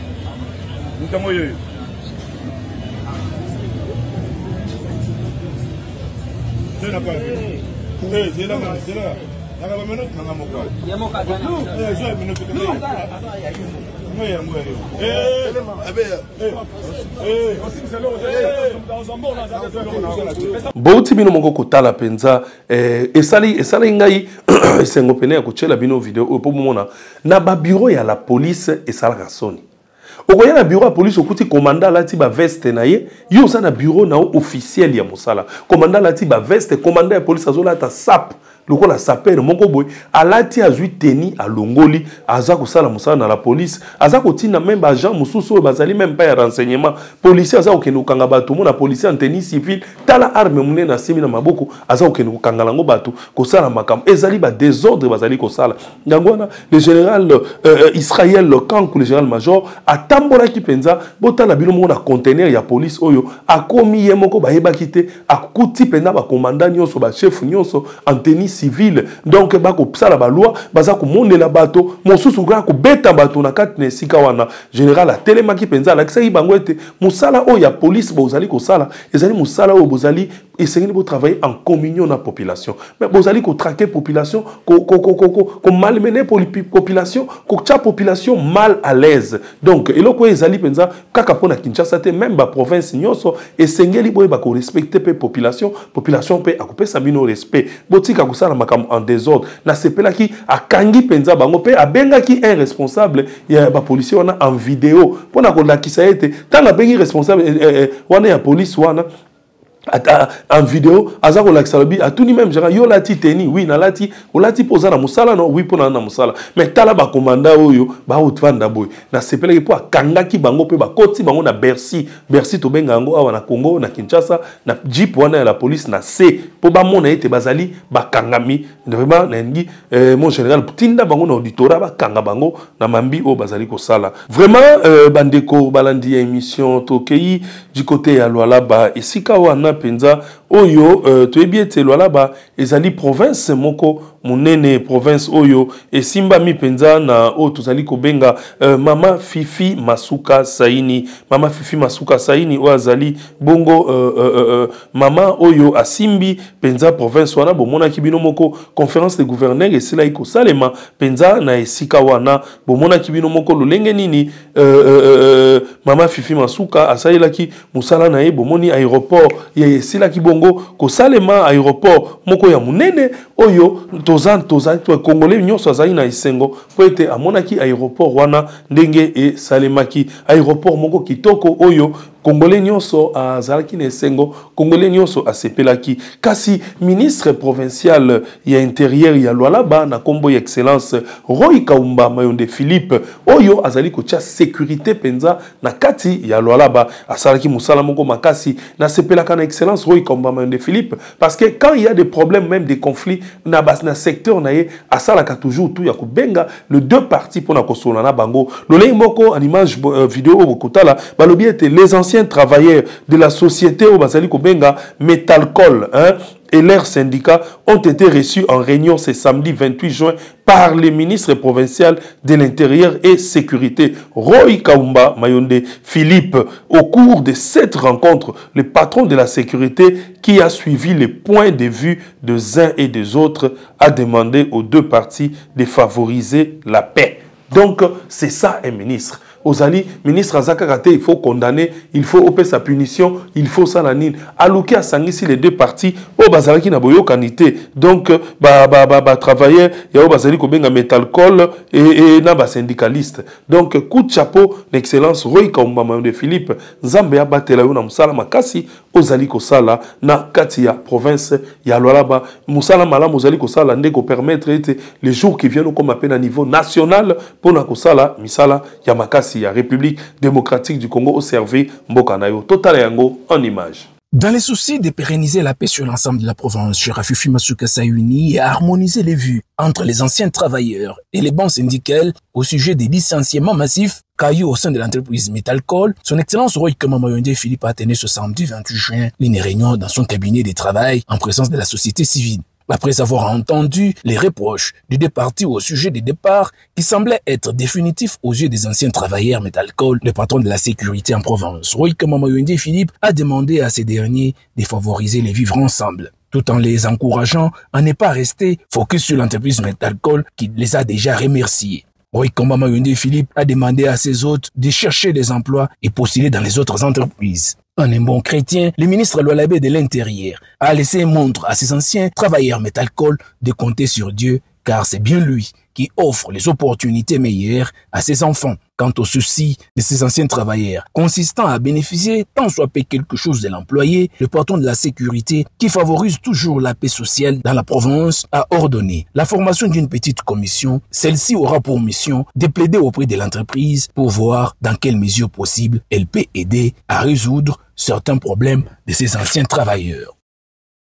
Nous t'avons eu. C'est la part. C'est là. Bouti bino moko kotala penza esali ngai esengo pene ya kochela bino video po mona na ba bureau ya la police esala soni. Okoya na bureau ya police okuti commandant lati ba veste na ye yo za na bureau na officiel ya mosala commandant lati ba veste commandant ya police azola ta sap lokola sapeur moko boy alati azui teni a longoli aza kosala musala na la police aza kotina même agent mususu bazali même pas ya renseignement policier aza okende kokanga bato mona policier en tenue civile tala arme munene na simi na maboko aza okende kokanga lango bato kosala makambo ezali ba désordre bazali kosala ndango wana le général Israël Kankou le général major atambola ki penza botala bino mona conteneur ya police oyo akomi ye moko bayeba kite akuti penza ba commandant nyonso ba chef nyonso en tenue civile donc ba ko sala ba loi baza ko mondela bato mosusu ga ko beta bato na kati na sika wana général atelema ki penza la kisaki bango ete musala o ya police bozali ko sala ezali musala o bozali essayez de travailler en communion na population mais bozali ko traquer population ko malmener population ko tcha population mal à l'aise donc eloko ezali penza kaka pona Kinshasa te même ba province nyonso esengeli boye ba ko respecter pe population pe akupe sa bino respect botika ko sala makam en désordre na sepela ki akangi penza bango pe abenga ki un responsable ya ba policier wana en vidéo pona ko lakisa ete tanga bengi responsable wana ya police wana en vidéo azako la xalobi a tout ni même genre yo lati teni oui na lati o lati poza na musala no oui pona na musala mais tala ba commanda oyo ba otvanda boy na sepeleki po akangaki bango pe ba koti bango na Bercy to benga ngo awa na Congo na Kinshasa na jeep wana ya la police na C po ba mona ete bazali ba kangami vraiment na ngi mon général tinda bango na auditorat ba kanga bango na mambi o bazali ko sala vraiment bandeko balandi émission tokei du côté ya Lualaba esika wana penza oyo toyebi ete Lualaba ezali province moko munene province oyo esimba mi penza na o tozali kobenga mama Fifi Masuka Saini o azali bongo mama oyo asimbi penza province wana bomona kibino moko conférence de gouverneurs esila iko salema penza na esika wana bomona kibino moko lolenge nini mama Fifi Masuka asalaki musala na ye bomoni aéroport ya esila ki bongo ko salema aéroport moko ya munene oyo tozan congolais nyonso azali na isengo po ete amonaki aéroport wana ndenge e salemaki aéroport moko kitoko oyo congolais nyonso azalaki na esengo congolais nyonso asepelaki kasi ministre provincial ya intérieur ya Lualaba na kombo ya excellence Roy Kaumba Mayonde Philippe oyo azali kotia sécurité penza na kati ya Lualaba asalaki musala moko makasi na sepelaka na excellence Roy Kaumba Mayonde Philippe parce que quand il y a des problèmes même des conflits na secteur na ye asalaka toujours tout ya kubenga le deux parties pour na kosola na bango lolei moko en image vidéo bokotala balobi ete les anciens travailleurs de la société au Bazali Kobenga Metalcol et leurs syndicats ont été reçus en réunion ce samedi 28 juin par le ministre provincial de l'Intérieur et Sécurité, Roy Kaumba Mayonde Philippe. Au cours de cette rencontre, le patron de la sécurité qui a suivi les points de vue des uns et des autres a demandé aux deux parties de favoriser la paix. Donc, c'est ça un ministre. Ozali, ministre Azakakate, il faut condamner, il faut opérer sa punition, il faut ça la nine. Alouké a sangisi les deux parties, au Bazalaki na boyo kanité. Donc, travailler, il y a au Bazali Kobenga Metalcol et na syndicaliste. Donc, coup de chapeau, l'excellence, Roy Kaumba Mayonde Philippe, Zambia batela yo na musala makasi, Ozali Kosala, na Katia, province, ya Lualaba, musala malam Ozali Kosala, ndeko permettre les jours qui viennent comme appel à niveau national, pour na Kosala, misala, ya makasi. La République démocratique du Congo au servi Mbokanayo. Total Yango en image. Dans les soucis de pérenniser la paix sur l'ensemble de la province, Fifi Masuka Saini a harmonisé les vues entre les anciens travailleurs et les bancs syndicales au sujet des licenciements massifs caillou au sein de l'entreprise Metalcol. Son Excellence Roy Kaumba Mayonde Philippe a tenu ce samedi 28 juin une réunion dans son cabinet de travail en présence de la société civile. Après avoir entendu les reproches du deux parties au sujet des départs qui semblaient être définitifs aux yeux des anciens travailleurs Metalcol, le patron de la sécurité en province, Roy Kaumba Mayonde Philippe, a demandé à ces derniers de favoriser les vivre ensemble, tout en les encourageant à ne pas rester focus sur l'entreprise Metalcol qui les a déjà remerciés. Roy Kaumba Mayonde Philippe a demandé à ses hôtes de chercher des emplois et postuler dans les autres entreprises. En un bon chrétien, le ministre Lualaba de l'Intérieur a laissé montre à ses anciens travailleurs Metalcol de compter sur Dieu car c'est bien lui qui offre les opportunités meilleures à ses enfants. Quant au souci de ces anciens travailleurs, consistant à bénéficier tant soit peu quelque chose de l'employé, le patron de la sécurité, qui favorise toujours la paix sociale dans la province, a ordonné la formation d'une petite commission. Celle-ci aura pour mission de plaider auprès de l'entreprise pour voir dans quelle mesure possible elle peut aider à résoudre certains problèmes de ces anciens travailleurs.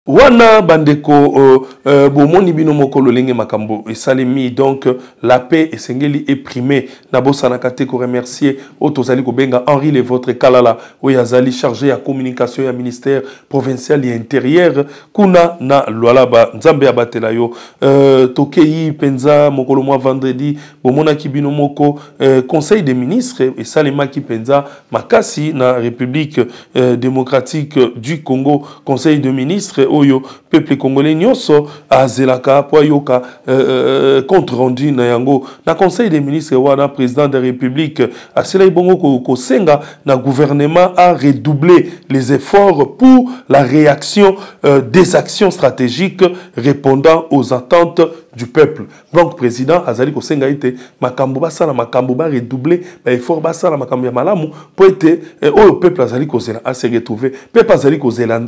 Wana bandeko bomoni bino moko lolenge makambo esalemi donc la paix esengeli éprimé na bosana kate ko remercier otozali ko benga Henri le votre kalala oyazali chargé ya communication ya ministère provincial et intérieur kuna na lwalaba nzambe abatela yo tokei penza mokolo mwa vendredi bomona ki bino moko conseil des ministres esalema ki penza makasi na République démocratique du Congo conseil de ministres oyo peuple congolais nyonso azelaka po yoka compte rendu na yango na conseil des ministres wana président de la République asela ibongo ko senga na gouvernement a redoubler les efforts pour la réaction des actions stratégiques répondant aux attentes du peuple. Donc président azali ko senga ite makambo basala makambo ba redoubler ba effort basala makambo ya malamu po ete o peuple azali ko zela a se retrouver peuple azali ko zela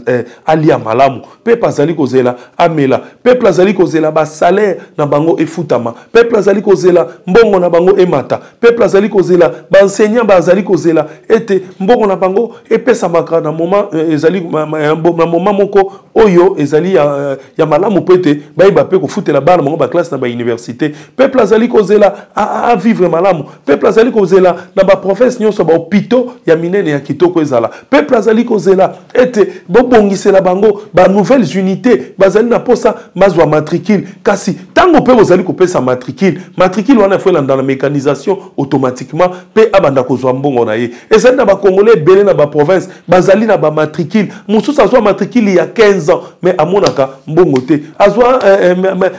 alia malamu peuple azali ko zela amela peuple azali ko zela ba salaire na bango efutama peuple azali ko zela mbongo na bango emata peuple azali ko zela ba enseignant ba azali ko zela ete mbongo na bango epesa makra na moment ezali na moment moko oyo ezali ya malamu po ete ba iba pe ko futela bana ba classe na ba université peuple azali kozela a vivre malamu peuple azali kozela na ba province nyonso ba hôpitaux ya minene ya kitoko ezala peuple azali kozela ete bobongisela bango ba nouvelles unités bazali na posa mazwa matricule kasi tango pe bozali kopesa matricule wana faut dans la mécanisation automatiquement pe abanda kozwa mbongo na ye ezali na ba congolais belé na ba province bazali na ba matricule mususu azwa matricule ya 15 ans mais amonaka mbongo te azwa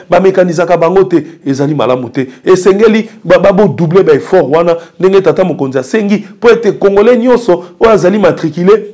ba mécanisation zaka bangote ezali malamu te esengeli babo doubler ba effort wana ndenge tata mokonza sengi po ete congolais nyonso o azali matricule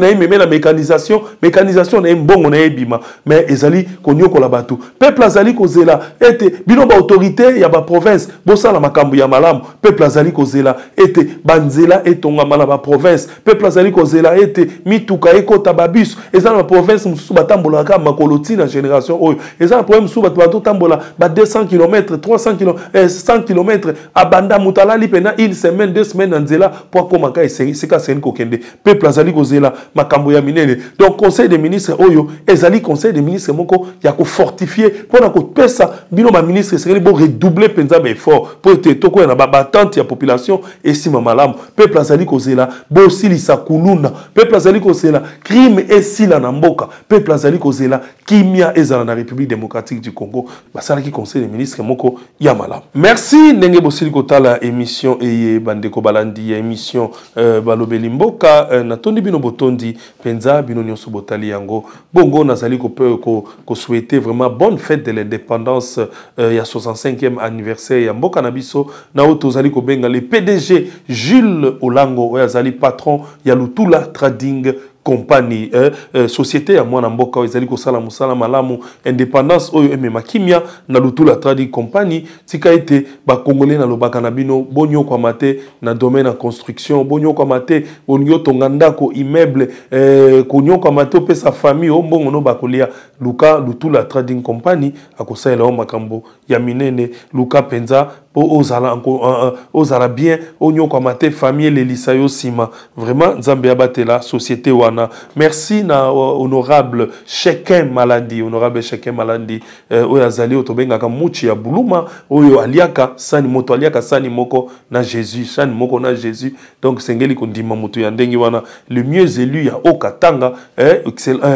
na yememe na mécanisation na mbongo na yebima mais ezali konyokola batu peuple azali kozela ete bino ba autorité ya ba province bosala makambo ya malamu peuple azali kozela ete banzela etonga mala ba province peuple azali kozela ete mituka ekota ba bus ezali na province mususu batambola ka makoloti na génération oyo ezali na problème mususu batu tambola ba 200 km 300 km 100 km abanda mutalali pena une semaine 2 semaines nzela pour komaka esika sen kokende peuple azali kozela makambo ya minene donc conseil des ministres oyo ezali conseil des ministres moko ya ko fortifier pona ko pesa bino ba ministre sekeli bo redoubler penza ba effort pour te toko na ba attente ya population esima malamu peuple azali kozela bo silisa kuluna peuple azali kozela crime esila na mboka peuple azali kozela kimia ezala na République démocratique du Congo basalaki conseil des ministres moko ya malamu merci ndenge bosili kotala émission eye bandeko balandi ya émission balobeli mboka na tondi bino botondi penza bino nyonso botali yango bongo nazali ko souhaiter vraiment bonne fête de l'indépendance ya 65e anniversaire ya mboka na biso na otozali ko benga le PDG Jules Olango oyo azali patron ya Lutula Trading compagnie société ya mwana mboka ezali ko sala musala malamu indépendance oyo emema kimia na Lutula Trading compagnie tika ete ba congolais na lobaka na bino bonyo kwa mate na domaine en construction bonyo kwa mate bonyo tonganda ko immeuble konyo kwa mate pesa famille ombongo no bakolia Lutula Trading compagnie akosala o makambo ya minene luka penza po ozala bien onyo kwa mate famille lelisa yo sima vraiment nzambe abatela société wana merci na honorable Cheken Malandi oyo azali otobenga ka muchi ya buluma oyo aliaka sani moto aliaka sani moko na Jésus sani moko na Jésus donc sengeli kondima moto ya ndengi wana le mieux élu ya Okatanga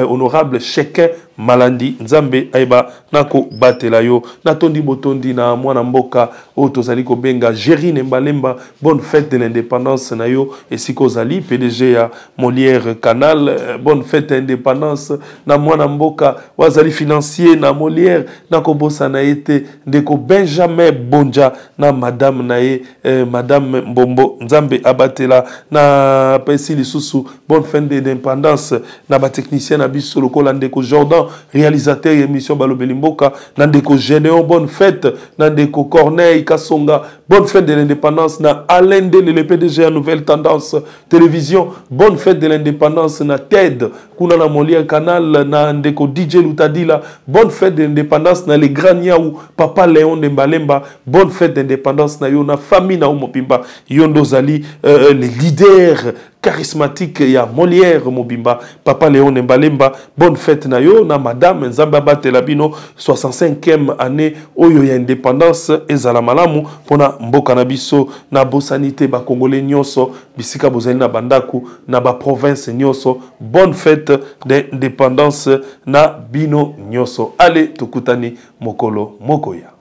honorable Cheken Malandi nzambe aiba nako batela yo natondi botondi na mwana mboka tozali ko benga Gérine Mbalemba bonne fête de l'indépendance na yo esiko zali PDG ya Molière Canal bonne fête d'indépendance na mwana mboka wazali financier na Molière nako bosa na ete ndeko Benjamin Bonja na madame na ye madame Mbombo nzambe abatela na pesi lisusu bonne fête d'indépendance na ba technicien na biso lokola ndeko Jordan réalisateur émission Balobeli Mboka, Nandeko Généon, bonne fête, Nandeko Corneille, Kassonga, bonne fête de l'indépendance, na Alain Dele, le PDG à Nouvelle Tendance Télévision, bonne fête de l'indépendance, na TED, Kuna na Molière Canal, Nandeko DJ Lutadila, bonne fête de l'indépendance, na les Grands Niaou, Papa Léon de Mbalemba, bonne fête d'indépendance, na yo, na famille na Umopimba, Yondo Zali, les leaders charismatique ya Molière Mobimba, Papa Léon Mbalemba, bonne fête na yo, na Madame Nzamba Batelabino, 65e année, oyo ya indépendance, ezala malamu, pona mboka na biso, na bosanité, ba Congolais nyonso, bisika bozali na bandaku, na ba province nyonso, bonne fête d'indépendance na bino nyonso. Allez, tukutani mokolo mokoya.